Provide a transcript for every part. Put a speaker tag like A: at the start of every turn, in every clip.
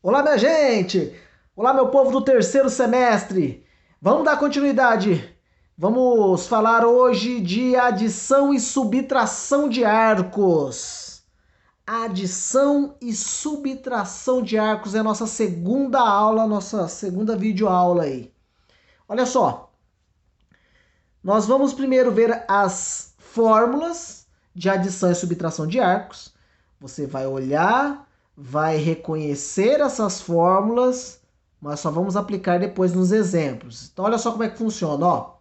A: Olá, minha gente! Olá, meu povo do terceiro semestre! Vamos dar continuidade. Vamos falar hoje de adição e subtração de arcos. Adição e subtração de arcos é a nossa segunda aula, nossa segunda videoaula aí. Olha só, nós vamos primeiro ver as fórmulas de adição e subtração de arcos. Você vai olhar, vai reconhecer essas fórmulas, mas só vamos aplicar depois nos exemplos. Então olha só como é que funciona, ó.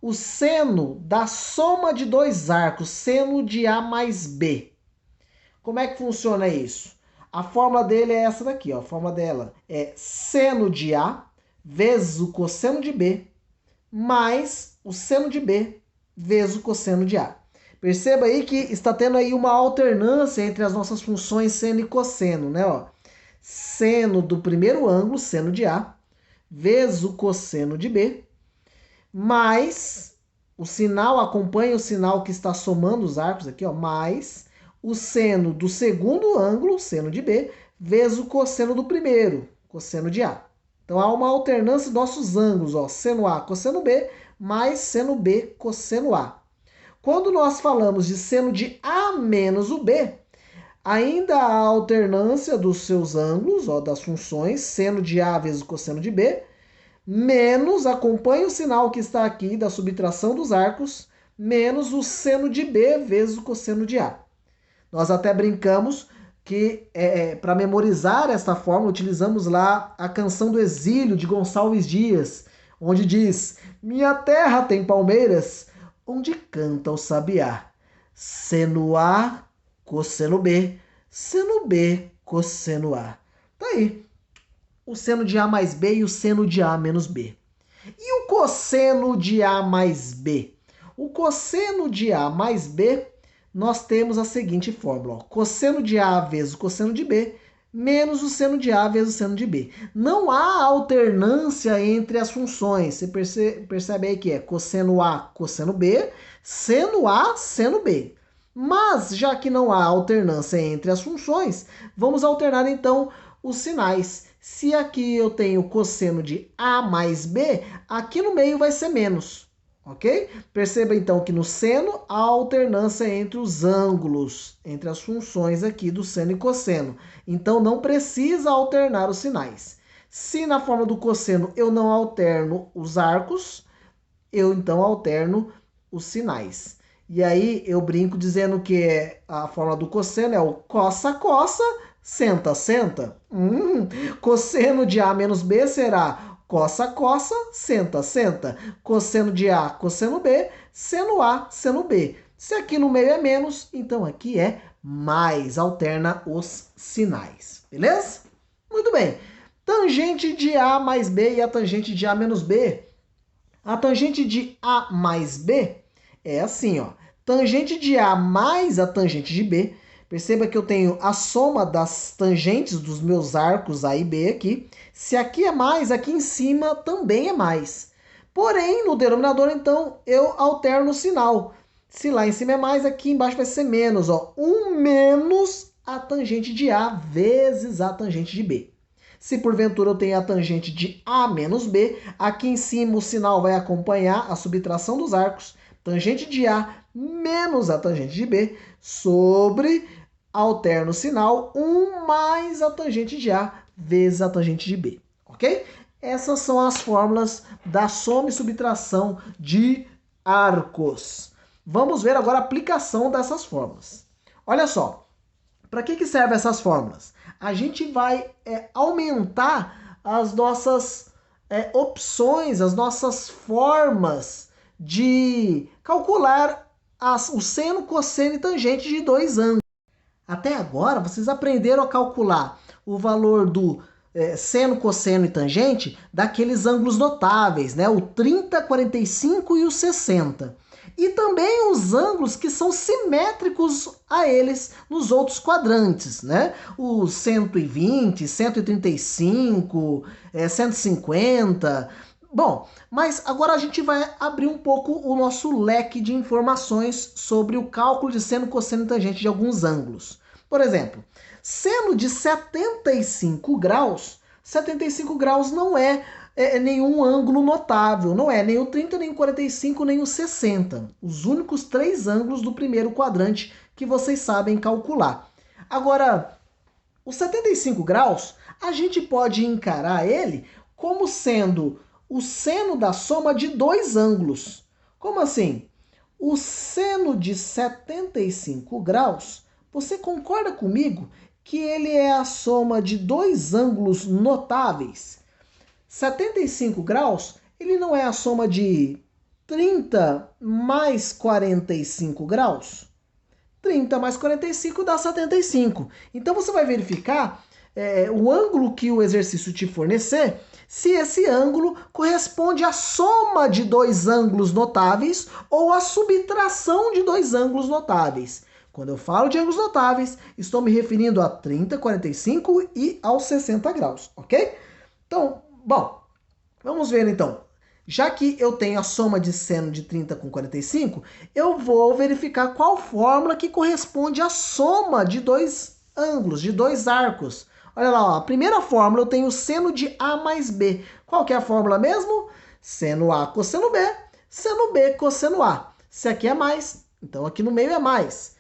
A: O seno da soma de dois arcos, seno de A mais B. Como é que funciona isso? A fórmula dele é essa daqui, ó. A fórmula dela é seno de A vezes o cosseno de B mais o seno de B vezes o cosseno de A. Perceba aí que está tendo aí uma alternância entre as nossas funções seno e cosseno, né? Ó, seno do primeiro ângulo, seno de A, vezes o cosseno de B, mais o sinal, acompanha o sinal que está somando os arcos aqui, ó, mais o seno do segundo ângulo, seno de B, vezes o cosseno do primeiro, cosseno de A. Então há uma alternância dos nossos ângulos, ó, seno A, cosseno B, mais seno B, cosseno A. Quando nós falamos de seno de A menos o B, ainda há alternância dos seus ângulos, ó, das funções, seno de A vezes o cosseno de B, menos, acompanhe o sinal que está aqui da subtração dos arcos, menos o seno de B vezes o cosseno de A. Nós até brincamos que para memorizar esta fórmula, utilizamos lá a Canção do Exílio de Gonçalves Dias, onde diz: minha terra tem palmeiras, onde canta o sabiá. Seno A, cosseno B, seno B, cosseno A. Tá aí. O seno de A mais B e o seno de A menos B. E o cosseno de A mais B? O cosseno de A mais B, nós temos a seguinte fórmula. Ó. Cosseno de A vezes o cosseno de B, menos o seno de A vezes o seno de B. Não há alternância entre as funções. Você percebe aí que é cosseno A, cosseno B, seno A, seno B. Mas, já que não há alternância entre as funções, vamos alternar então os sinais. Se aqui eu tenho cosseno de A mais B, aqui no meio vai ser menos, ok? Perceba então que no seno há alternância entre os ângulos, entre as funções aqui do seno e cosseno. Então não precisa alternar os sinais. Se na forma do cosseno eu não alterno os arcos, eu então alterno os sinais. E aí eu brinco dizendo que a fórmula do cosseno é o cossa, cossa, senta, senta. Cosseno de A menos B será cossa, cossa, senta, senta. Cosseno de A, cosseno B, seno A, seno B. Se aqui no meio é menos, então aqui é mais. Alterna os sinais. Beleza? Muito bem. Tangente de A mais B e a tangente de A menos B. A tangente de A mais B é assim, ó. Tangente de A mais a tangente de B. Perceba que eu tenho a soma das tangentes dos meus arcos A e B aqui. Se aqui é mais, aqui em cima também é mais. Porém, no denominador, então, eu alterno o sinal. Se lá em cima é mais, aqui embaixo vai ser menos. Ó. 1 menos a tangente de A vezes a tangente de B. Se porventura eu tenho a tangente de A menos B, aqui em cima o sinal vai acompanhar a subtração dos arcos. Tangente de A menos a tangente de B sobre, alterno o sinal, 1 mais a tangente de A vezes a tangente de B. Ok? Essas são as fórmulas da soma e subtração de arcos. Vamos ver agora a aplicação dessas fórmulas. Olha só, para que servem essas fórmulas? A gente vai aumentar as nossas opções, as nossas formas de calcular o seno, cosseno e tangente de dois ângulos. Até agora, vocês aprenderam a calcular o valor do seno, cosseno e tangente daqueles ângulos notáveis, né? O 30, 45 e o 60. E também os ângulos que são simétricos a eles nos outros quadrantes, né? O 120, 135, 150. Bom, mas agora a gente vai abrir um pouco o nosso leque de informações sobre o cálculo de seno, cosseno e tangente de alguns ângulos. Por exemplo, Seno de 75 graus não é nenhum ângulo notável, não é nem o 30, nem o 45, nem o 60. Os únicos 3 ângulos do primeiro quadrante que vocês sabem calcular. Agora, os 75 graus, a gente pode encarar ele como sendo o seno da soma de 2 ângulos. Como assim? O seno de 75 graus, você concorda comigo que ele é a soma de 2 ângulos notáveis? 75 graus, ele não é a soma de 30 mais 45 graus? 30 mais 45 dá 75. Então você vai verificar o ângulo que o exercício te fornecer, se esse ângulo corresponde à soma de 2 ângulos notáveis ou à subtração de 2 ângulos notáveis. Quando eu falo de ângulos notáveis, estou me referindo a 30, 45 e aos 60 graus, ok? Então, bom, vamos ver então. Já que eu tenho a soma de seno de 30 com 45, eu vou verificar qual fórmula que corresponde à soma de 2 ângulos, de 2 arcos. Olha lá, ó, a primeira fórmula eu tenho o seno de A mais B. Qual que é a fórmula mesmo? Seno A cosseno B, seno B cosseno A. Se aqui é mais, então aqui no meio é mais.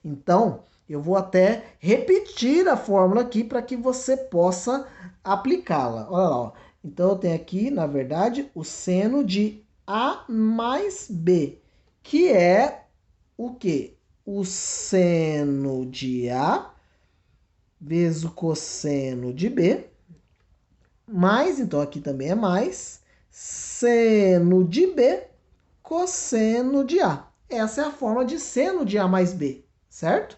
A: Então eu vou até repetir a fórmula aqui para que você possa aplicá-la. Olha lá, ó. Então eu tenho aqui, na verdade, o seno de A mais B, que é o quê? O seno de A vezes o cosseno de B, mais, então aqui também é mais, seno de B, cosseno de A. Essa é a forma de seno de A mais B, certo?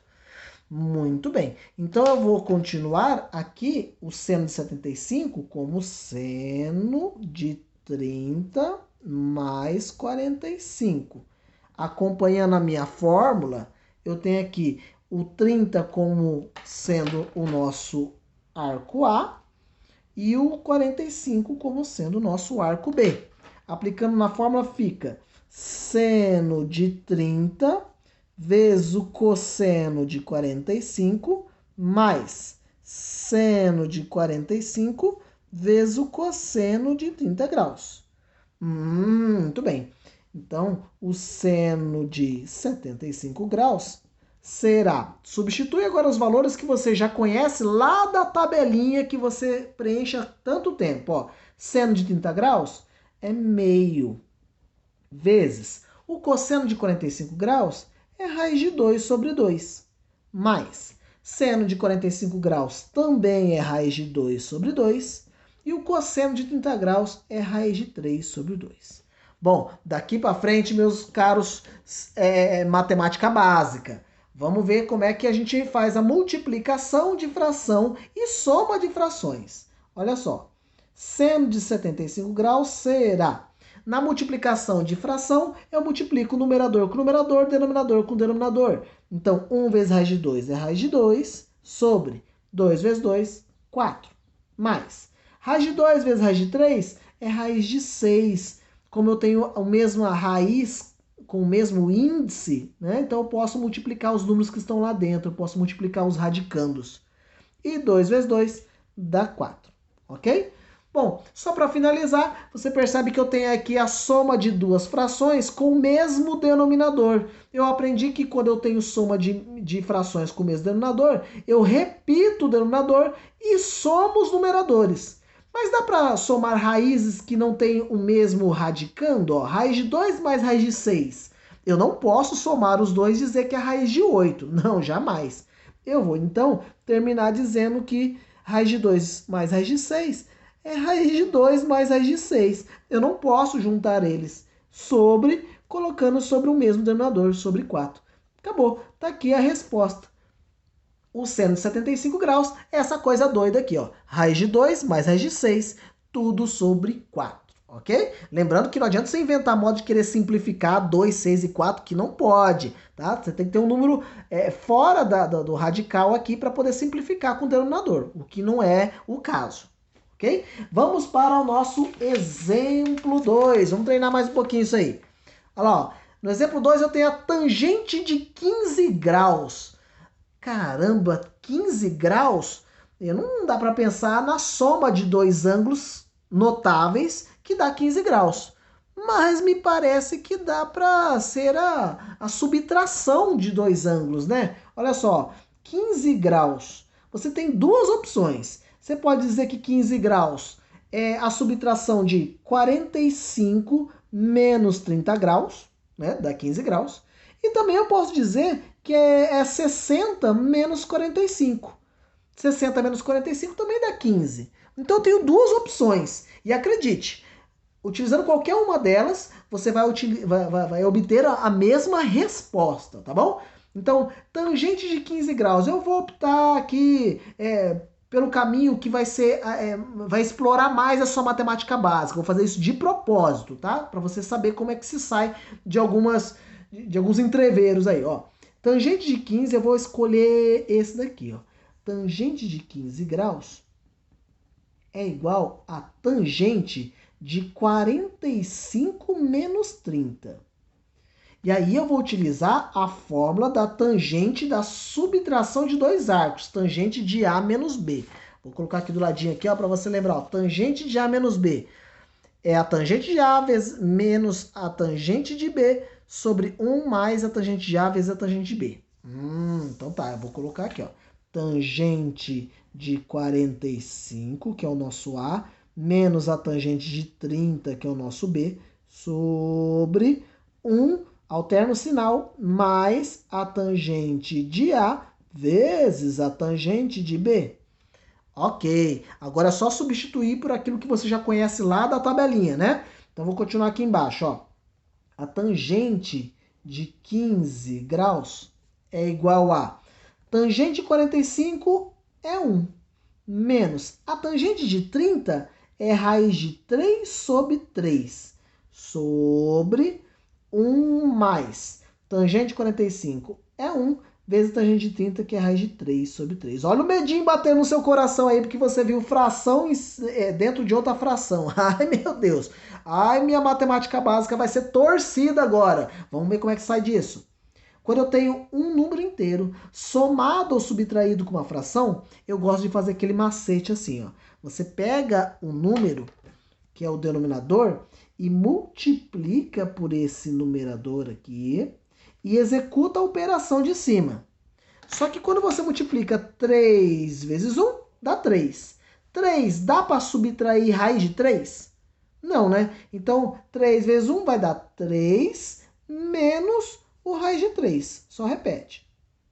A: Muito bem. Então eu vou continuar aqui o seno de 75 como seno de 30 mais 45. Acompanhando a minha fórmula, eu tenho aqui o 30 como sendo o nosso arco A e o 45 como sendo o nosso arco B. Aplicando na fórmula fica seno de 30 vezes o cosseno de 45 mais seno de 45 vezes o cosseno de 30 graus. Muito bem. Então, o seno de 75 graus será... Substitui agora os valores que você já conhece lá da tabelinha que você preenche há tanto tempo. Ó, seno de 30 graus é meio vezes o cosseno de 45 graus é raiz de 2 sobre 2. Mais seno de 45 graus também é raiz de 2 sobre 2. E o cosseno de 30 graus é raiz de 3 sobre 2. Bom, daqui para frente, meus caros, matemática básica. Vamos ver como é que a gente faz a multiplicação de fração e soma de frações. Olha só, seno de 75 graus será... Na multiplicação de fração, eu multiplico numerador com numerador, denominador com denominador. Então, 1 vezes raiz de 2 é raiz de 2, sobre 2 vezes 2, 4. Mais, raiz de 2 vezes raiz de 3 é raiz de 6. Como eu tenho a mesma raiz com o mesmo índice, né? Então eu posso multiplicar os números que estão lá dentro, eu posso multiplicar os radicandos. E 2 vezes 2 dá 4, ok? Bom, só para finalizar, você percebe que eu tenho aqui a soma de duas frações com o mesmo denominador. Eu aprendi que quando eu tenho soma de frações com o mesmo denominador, eu repito o denominador e somo os numeradores. Mas dá para somar raízes que não têm o mesmo radicando? Ó, raiz de 2 mais raiz de 6. Eu não posso somar os dois e dizer que é raiz de 8. Não, jamais. Eu vou, então, terminar dizendo que raiz de 2 mais raiz de 6 é raiz de 2 mais raiz de 6. Eu não posso juntar eles colocando sobre o mesmo denominador, sobre 4. Acabou. Tá aqui a resposta. O seno de 75 graus é essa coisa doida aqui, ó. Raiz de 2 mais raiz de 6, tudo sobre 4, ok? Lembrando que não adianta você inventar modo de querer simplificar 2, 6 e 4, que não pode, tá? Você tem que ter um número fora do radical aqui para poder simplificar com o denominador, o que não é o caso. Ok? Vamos para o nosso exemplo 2. Vamos treinar mais um pouquinho isso aí. Olha lá, ó. No exemplo 2 eu tenho a tangente de 15 graus. Caramba, 15 graus? Não dá para pensar na soma de dois ângulos notáveis que dá 15 graus. Mas me parece que dá para ser a subtração de dois ângulos, né? Olha só, 15 graus. Você tem duas opções. Você pode dizer que 15 graus é a subtração de 45 menos 30 graus, né? Dá 15 graus. E também eu posso dizer que é 60 menos 45. 60 menos 45 também dá 15. Então eu tenho duas opções. E acredite, utilizando qualquer uma delas, você vai obter a mesma resposta, tá bom? Então, tangente de 15 graus. Eu vou optar aqui pelo caminho que vai explorar mais a sua matemática básica. Vou fazer isso de propósito, tá? Para você saber como é que se sai de alguns entreveros aí, ó. Tangente de 15, eu vou escolher esse daqui, ó. Tangente de 15 graus é igual a tangente de 45 menos 30. E aí eu vou utilizar a fórmula da tangente da subtração de dois arcos, tangente de A menos B. Vou colocar aqui do ladinho aqui, ó, para você lembrar, ó, tangente de A menos B é a tangente de A menos a tangente de B sobre 1 mais a tangente de A vezes a tangente de B. Então tá, eu vou colocar aqui, ó, tangente de 45, que é o nosso A, menos a tangente de 30, que é o nosso B, sobre 1, alterna o sinal, mais a tangente de A vezes a tangente de B. Ok, agora é só substituir por aquilo que você já conhece lá da tabelinha, né? Então vou continuar aqui embaixo, ó. A tangente de 15 graus é igual a tangente de 45 é 1, menos a tangente de 30 é raiz de 3 sobre 3, sobre 1 mais tangente de 45 é 1, vezes a tangente de 30, que é raiz de 3 sobre 3. Olha o medinho batendo no seu coração aí, porque você viu fração dentro de outra fração. Ai, meu Deus. Ai, minha matemática básica vai ser torcida agora. Vamos ver como é que sai disso. Quando eu tenho um número inteiro somado ou subtraído com uma fração, eu gosto de fazer aquele macete assim, ó. Você pega o número, que é o denominador, e multiplica por esse numerador aqui, e executa a operação de cima. Só que quando você multiplica 3 vezes 1, dá 3. 3 dá para subtrair raiz de 3? Não, né? Então, 3 vezes 1 vai dar 3 menos o raiz de 3. Só repete.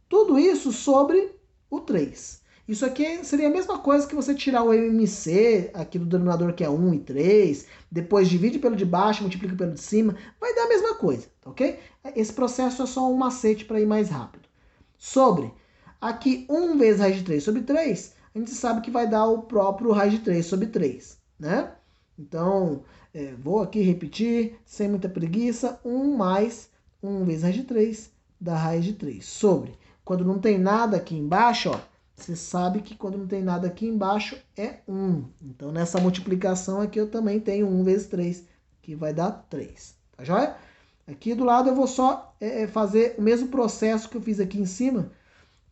A: Tudo isso sobre o 3. Isso aqui seria a mesma coisa que você tirar o MC, aqui do denominador que é 1 e 3, depois divide pelo de baixo, multiplica pelo de cima, vai dar a mesma coisa, ok? Esse processo é só um macete para ir mais rápido. Sobre, aqui 1 vezes raiz de 3 sobre 3, a gente sabe que vai dar o próprio raiz de 3 sobre 3, né? Então, vou aqui repetir, sem muita preguiça, 1 mais 1 vezes raiz de 3 dá raiz de 3 sobre. Quando não tem nada aqui embaixo, ó, você sabe que quando não tem nada aqui embaixo é 1. Então, nessa multiplicação aqui eu também tenho 1 vezes 3, que vai dar 3. Tá joia? Aqui do lado eu vou só fazer o mesmo processo que eu fiz aqui em cima.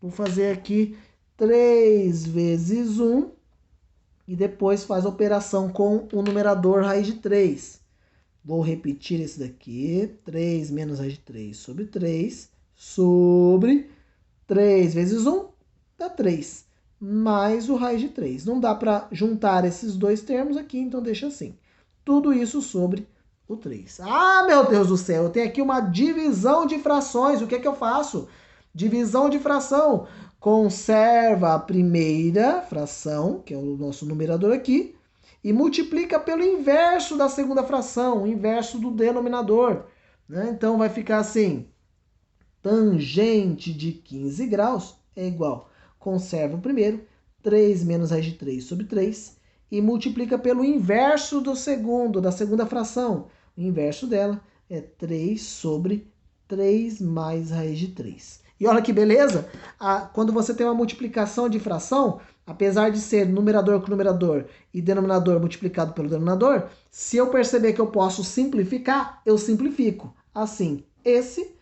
A: Vou fazer aqui 3 vezes 1 e depois faz a operação com o numerador raiz de 3. Vou repetir esse daqui. 3 menos raiz de 3 sobre 3 sobre 3 vezes 1 dá 3, mais o raiz de 3. Não dá para juntar esses dois termos aqui, então deixa assim. Tudo isso sobre o 3. Ah, meu Deus do céu, eu tenho aqui uma divisão de frações. O que é que eu faço? Divisão de fração. Conserva a primeira fração, que é o nosso numerador aqui, e multiplica pelo inverso da segunda fração, o inverso do denominador, né? Então vai ficar assim, tangente de 15 graus é igual, conserva o primeiro, 3 menos raiz de 3 sobre 3, e multiplica pelo inverso do segundo, da segunda fração. O inverso dela é 3 sobre 3 mais raiz de 3. E olha que beleza, quando você tem uma multiplicação de fração, apesar de ser numerador com numerador e denominador multiplicado pelo denominador, se eu perceber que eu posso simplificar, eu simplifico. Assim, esse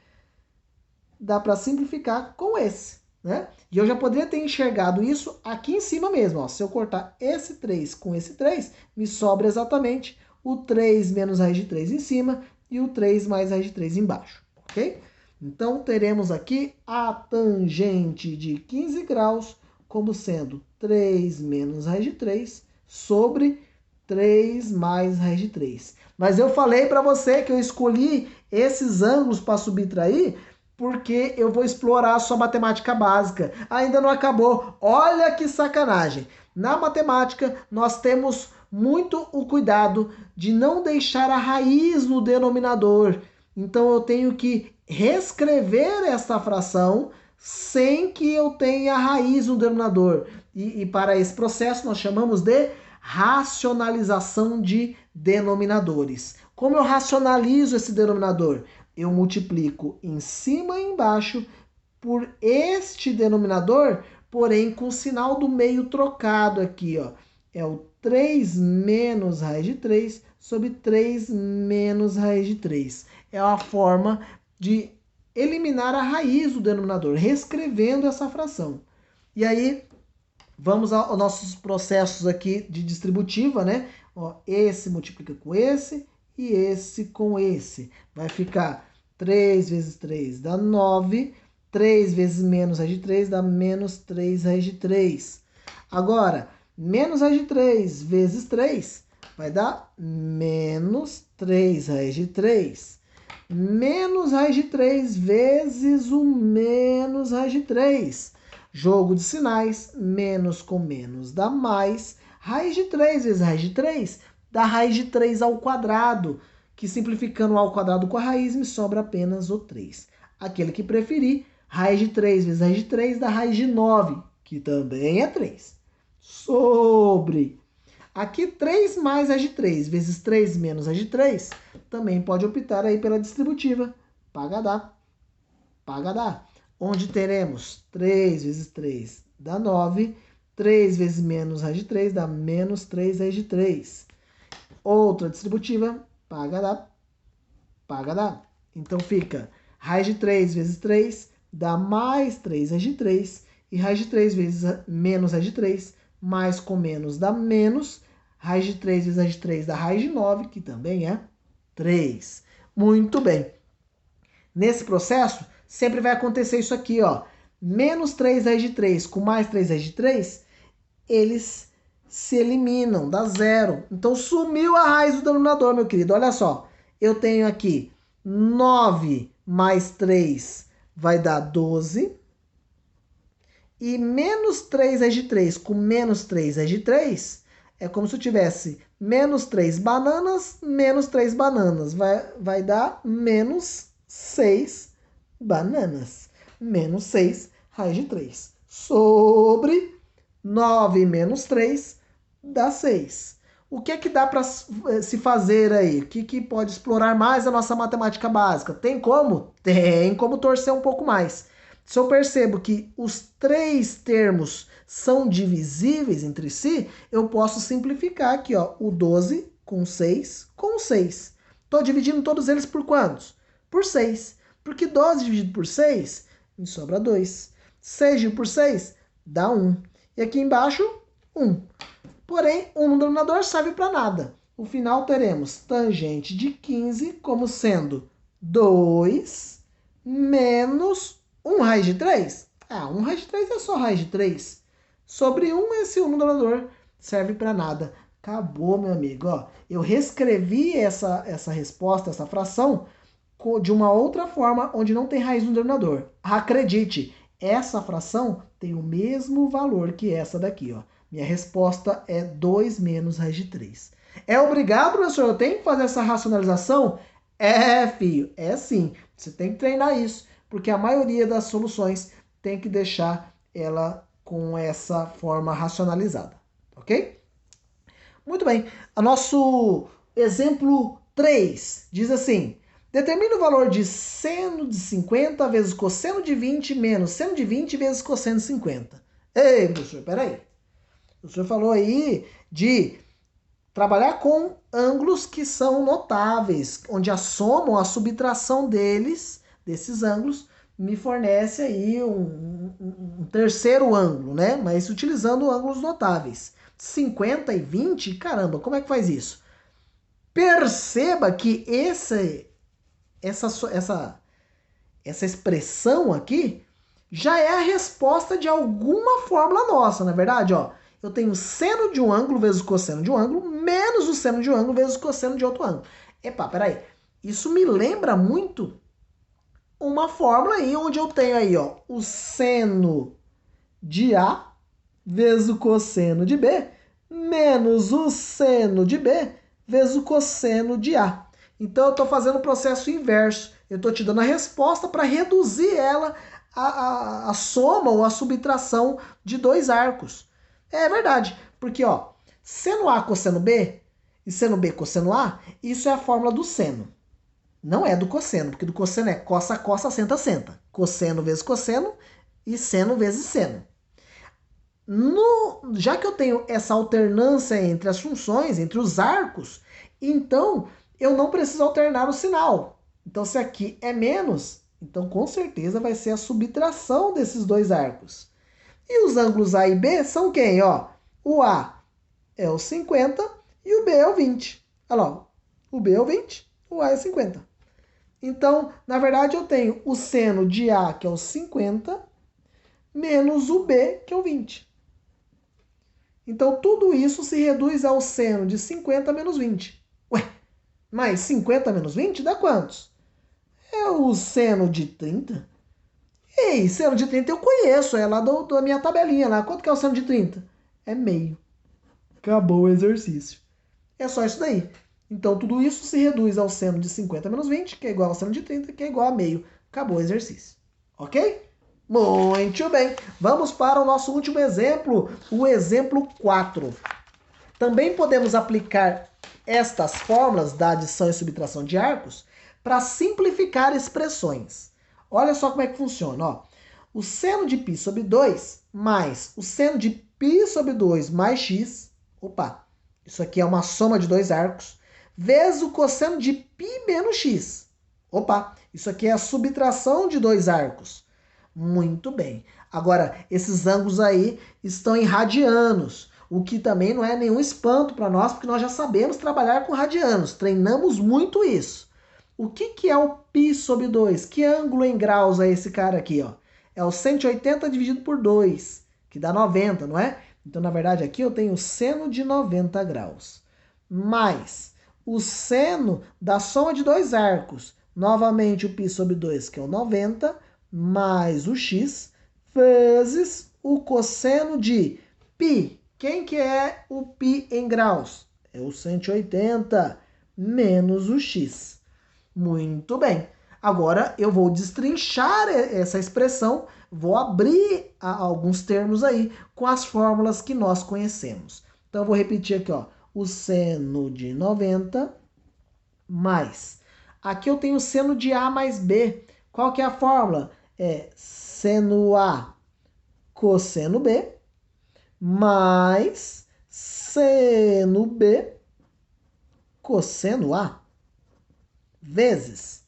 A: dá para simplificar com esse. né? E eu já poderia ter enxergado isso aqui em cima mesmo, ó. Se eu cortar esse 3 com esse 3, me sobra exatamente o 3 menos raiz de 3 em cima e o 3 mais raiz de 3 embaixo, ok? Então, teremos aqui a tangente de 15 graus como sendo 3 menos raiz de 3 sobre 3 mais raiz de 3. Mas eu falei para você que eu escolhi esses ângulos para subtrair porque eu vou explorar a sua matemática básica. Ainda não acabou. Olha que sacanagem. Na matemática, nós temos muito o cuidado de não deixar a raiz no denominador. Então, eu tenho que reescrever essa fração sem que eu tenha a raiz no denominador. E para esse processo, nós chamamos de racionalização de denominadores. Como eu racionalizo esse denominador? Eu multiplico em cima e embaixo por este denominador, porém com o sinal do meio trocado aqui, ó. É o 3 menos raiz de 3 sobre 3 menos raiz de 3. É uma forma de eliminar a raiz do denominador, reescrevendo essa fração. E aí, vamos aos nossos processos aqui de distributiva, né? Ó, esse multiplica com esse e esse com esse. Vai ficar 3 vezes 3 dá 9. 3 vezes menos raiz de 3 dá menos 3 raiz de 3. Agora, menos raiz de 3 vezes 3 vai dar menos 3 raiz de 3. Menos raiz de 3 vezes o menos raiz de 3. Jogo de sinais, menos com menos dá mais. Raiz de 3 vezes raiz de 3 dá raiz de 3 ao quadrado, que simplificando o ao quadrado com a raiz me sobra apenas o 3. Aquele que preferir, raiz de 3 vezes raiz de 3 dá raiz de 9, que também é 3. Sobre. Aqui 3 mais raiz de 3 vezes 3 menos raiz de 3, também pode optar aí pela distributiva. Paga dá. Paga dá. Onde teremos 3 vezes 3 dá 9. 3 vezes menos raiz de 3 dá menos 3 raiz de 3. Outra distributiva, paga dá. Paga dá. Então fica raiz de 3 vezes 3 dá mais 3 raiz de 3. E raiz de 3 vezes menos raiz de 3, mais com menos dá menos. Raiz de 3 vezes raiz de 3 dá raiz de 9, que também é 3. Muito bem. Nesse processo, sempre vai acontecer isso aqui, ó. Menos 3 raiz de 3 com mais 3 raiz de 3, eles se eliminam, dá zero. Então sumiu a raiz do denominador, meu querido. Olha só, eu tenho aqui 9 mais 3 vai dar 12. E menos 3 raiz de 3 com menos 3 raiz de 3 é como se eu tivesse menos 3 bananas, menos 3 bananas. Vai dar menos 6 bananas. Menos 6 raiz de 3. Sobre 9 menos 3 dá 6. O que é que dá para se fazer aí? O que pode explorar mais a nossa matemática básica? Tem como? Tem como torcer um pouco mais. Se eu percebo que os três termos são divisíveis entre si, eu posso simplificar aqui, ó, o 12 com 6 com 6. Estou dividindo todos eles por quantos? Por 6. Porque 12 dividido por 6, me sobra 2. 6 dividido por 6 dá 1. E aqui embaixo, 1. Porém, 1 no denominador serve para nada. No final teremos tangente de 15 como sendo 2 menos 1 raiz de 3. 1 raiz de 3 é só raiz de 3. Sobre 1, esse 1 no denominador serve para nada. Acabou, meu amigo. Ó, eu reescrevi essa resposta, essa fração, de uma outra forma, onde não tem raiz no denominador. Acredite, essa fração tem o mesmo valor que essa daqui, ó. Minha resposta é 2 menos raiz de 3. É obrigado, professor? Eu tenho que fazer essa racionalização? É, filho, é sim. Você tem que treinar isso, porque a maioria das soluções tem que deixar ela com essa forma racionalizada, ok? Muito bem. O nosso exemplo 3 diz assim: determine o valor de seno de 50 vezes cosseno de 20 menos seno de 20 vezes cosseno de 50. Ei, professor, peraí. O senhor falou aí de trabalhar com ângulos que são notáveis, onde a soma ou a subtração desses ângulos, me fornece aí um terceiro ângulo, né? Mas utilizando ângulos notáveis. 50 e 20, caramba, como é que faz isso? Perceba que essa expressão aqui já é a resposta de alguma fórmula nossa, na verdade, ó. Eu tenho seno de um ângulo vezes o cosseno de um ângulo, menos o seno de um ângulo vezes o cosseno de outro ângulo. Epa, peraí. Isso me lembra muito uma fórmula aí, onde eu tenho aí, ó, o seno de A vezes o cosseno de B, menos o seno de B vezes o cosseno de A. Então eu estou fazendo o processo inverso. Eu estou te dando a resposta para reduzir ela a soma ou a subtração de dois arcos. É verdade, porque ó, seno A cosseno B e seno B cosseno A, isso é a fórmula do seno. Não é do cosseno, porque do cosseno é cossa, cossa, senta, senta. Cosseno vezes cosseno e seno vezes seno. Já que eu tenho essa alternância entre as funções, entre os arcos, então eu não preciso alternar o sinal. Então, se aqui é menos, então com certeza vai ser a subtração desses dois arcos. E os ângulos A e B são quem? Ó, o A é o 50 e o B é o 20. Olha lá, o B é o 20, o A é 50. Então, na verdade, eu tenho o seno de A, que é o 50, menos o B, que é o 20. Então, tudo isso se reduz ao seno de 50 menos 20. Ué, mas 50 menos 20 dá quantos? É o seno de 30. Ei, seno de 30 eu conheço, é lá da minha tabelinha lá. Quanto que é o seno de 30? É meio. Acabou o exercício. É só isso daí. Então, tudo isso se reduz ao seno de 50 menos 20, que é igual ao seno de 30, que é igual a meio. Acabou o exercício. Ok? Muito bem. Vamos para o nosso último exemplo, o exemplo 4. Também podemos aplicar estas fórmulas da adição e subtração de arcos para simplificar expressões. Olha só como é que funciona. Ó. O seno de π sobre 2 mais o seno de π sobre 2 mais x. Opa, isso aqui é uma soma de dois arcos. Vezes o cosseno de π menos x. Opa, isso aqui é a subtração de dois arcos. Muito bem. Agora, esses ângulos aí estão em radianos, o que também não é nenhum espanto para nós, porque nós já sabemos trabalhar com radianos, treinamos muito isso. O que é o π sobre 2? Que ângulo em graus é esse cara aqui? Ó? É o 180 dividido por 2, que dá 90, não é? Então, na verdade, aqui eu tenho o seno de 90 graus. Mais o seno da soma de dois arcos. Novamente o π sobre 2, que é o 90, mais o x, vezes o cosseno de π. Quem que é o π em graus? É o 180, menos o x. Muito bem. Agora eu vou destrinchar essa expressão, vou abrir alguns termos aí com as fórmulas que nós conhecemos. Então eu vou repetir aqui, ó, o seno de 90 mais. Aqui eu tenho o seno de A mais B. Qual que é a fórmula? É seno A cosseno B mais seno B cosseno A vezes.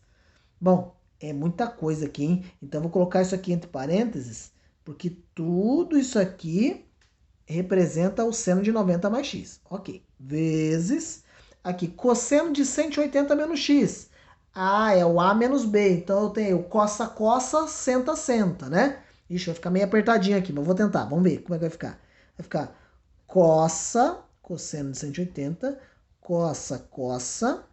A: Bom, é muita coisa aqui, hein? Então, vou colocar isso aqui entre parênteses, porque tudo isso aqui representa o seno de 90 mais x. Ok. Vezes, aqui, cosseno de 180 menos x. Ah, é o A menos B. Então, eu tenho cossa, cossa, senta, senta, né? Ixi, vai ficar meio apertadinho aqui, mas vou tentar. Vamos ver como é que vai ficar. Vai ficar cossa, cosseno de 180, cossa, cossa.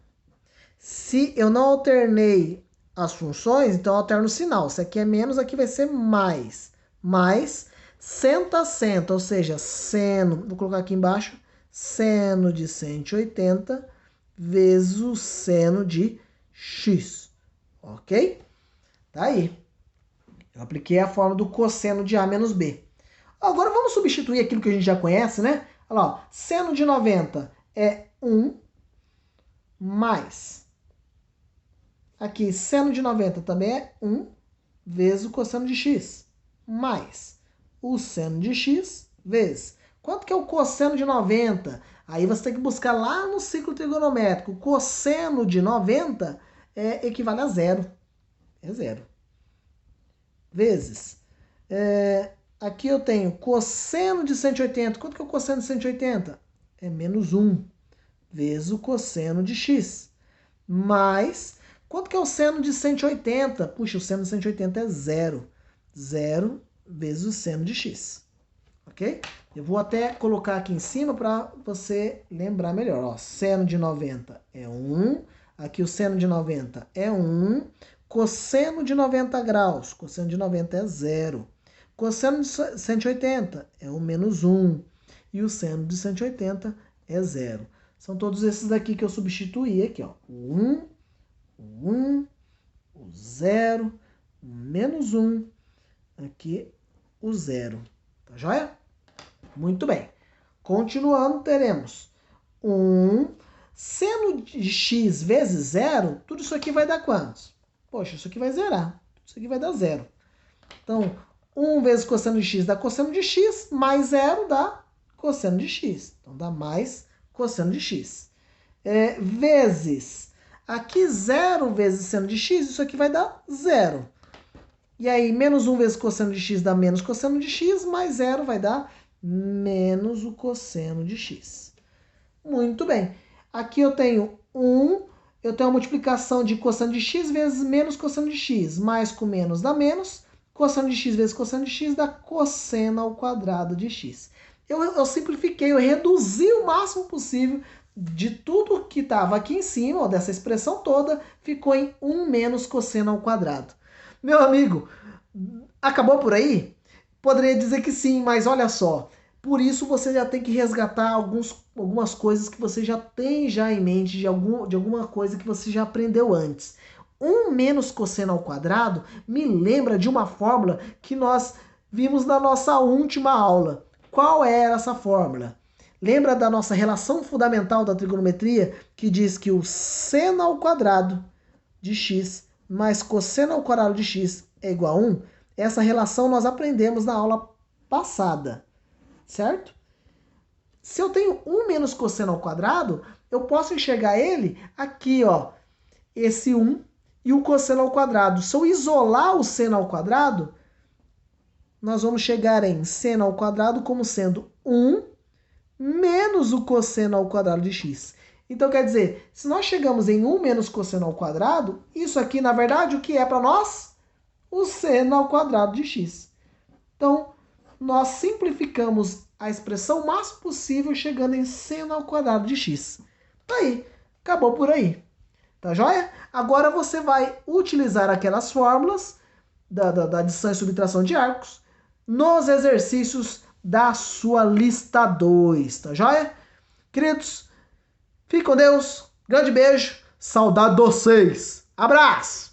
A: Se eu não alternei as funções, então eu alterno o sinal. Se aqui é menos, aqui vai ser mais. Mais senta, senta, ou seja, seno, vou colocar aqui embaixo, seno de 180 vezes o seno de x. Ok? Tá aí. Eu apliquei a fórmula do cosseno de A menos B. Agora vamos substituir aquilo que a gente já conhece, né? Olha lá, ó, seno de 90 é 1 mais. Aqui, seno de 90 também é 1 vezes o cosseno de x. Mais o seno de x vezes. Quanto que é o cosseno de 90? Aí você tem que buscar lá no ciclo trigonométrico. O cosseno de 90 equivale a zero. É zero. vezes. Aqui eu tenho cosseno de 180. Quanto que é o cosseno de 180? É menos 1 vezes o cosseno de x. Mais, quanto que é o seno de 180? Puxa, o seno de 180 é 0. 0 vezes o seno de x. Ok? Eu vou até colocar aqui em cima para você lembrar melhor. Ó, seno de 90 é 1. Aqui o seno de 90 é 1. Cosseno de 90 graus. Cosseno de 90 é 0. Cosseno de 180 é o menos 1. E o seno de 180 é 0. São todos esses daqui que eu substituí aqui, ó. O 1, o 1, o 0, o menos 1, aqui o 0. Tá joia? Muito bem. Continuando, teremos 1 seno de x vezes 0. Tudo isso aqui vai dar quantos? Poxa, isso aqui vai zerar. Isso aqui vai dar 0. Então, 1 vezes cosseno de x dá cosseno de x, mais 0 dá cosseno de x. Então, dá mais cosseno de x. Vezes, aqui 0 vezes seno de x, isso aqui vai dar 0. E aí, menos 1 vezes cosseno de x dá menos cosseno de x, mais 0 vai dar menos o cosseno de x. Muito bem. Aqui eu tenho 1, eu tenho a multiplicação de cosseno de x vezes menos cosseno de x. Mais com menos dá menos. Cosseno de x vezes cosseno de x dá cosseno ao quadrado de x. Eu simplifiquei, eu reduzi o máximo possível de tudo que estava aqui em cima, ó, dessa expressão toda, ficou em 1 menos cosseno ao quadrado. Meu amigo, acabou por aí? Poderia dizer que sim, mas olha só. Por isso você já tem que resgatar algumas coisas que você já tem em mente, de alguma coisa que você já aprendeu antes. 1 menos cosseno ao quadrado me lembra de uma fórmula que nós vimos na nossa última aula. Qual era essa fórmula? Lembra da nossa relação fundamental da trigonometria, que diz que o seno ao quadrado de x mais cosseno ao quadrado de x é igual a 1? Essa relação nós aprendemos na aula passada, certo? Se eu tenho 1 menos cosseno ao quadrado, eu posso enxergar ele aqui, ó, esse 1 e o cosseno ao quadrado. Se eu isolar o seno ao quadrado, nós vamos chegar em seno ao quadrado como sendo 1 menos o cosseno ao quadrado de x. Então, quer dizer, se nós chegamos em 1 menos cosseno ao quadrado, isso aqui, na verdade, o que é para nós? O seno ao quadrado de x. Então, nós simplificamos a expressão o máximo possível, chegando em seno ao quadrado de x. Tá aí, acabou por aí. Tá joia? Agora você vai utilizar aquelas fórmulas da adição e subtração de arcos nos exercícios da sua lista 2, tá joia? Queridos, fique com Deus, grande beijo, saudade de vocês, abraço!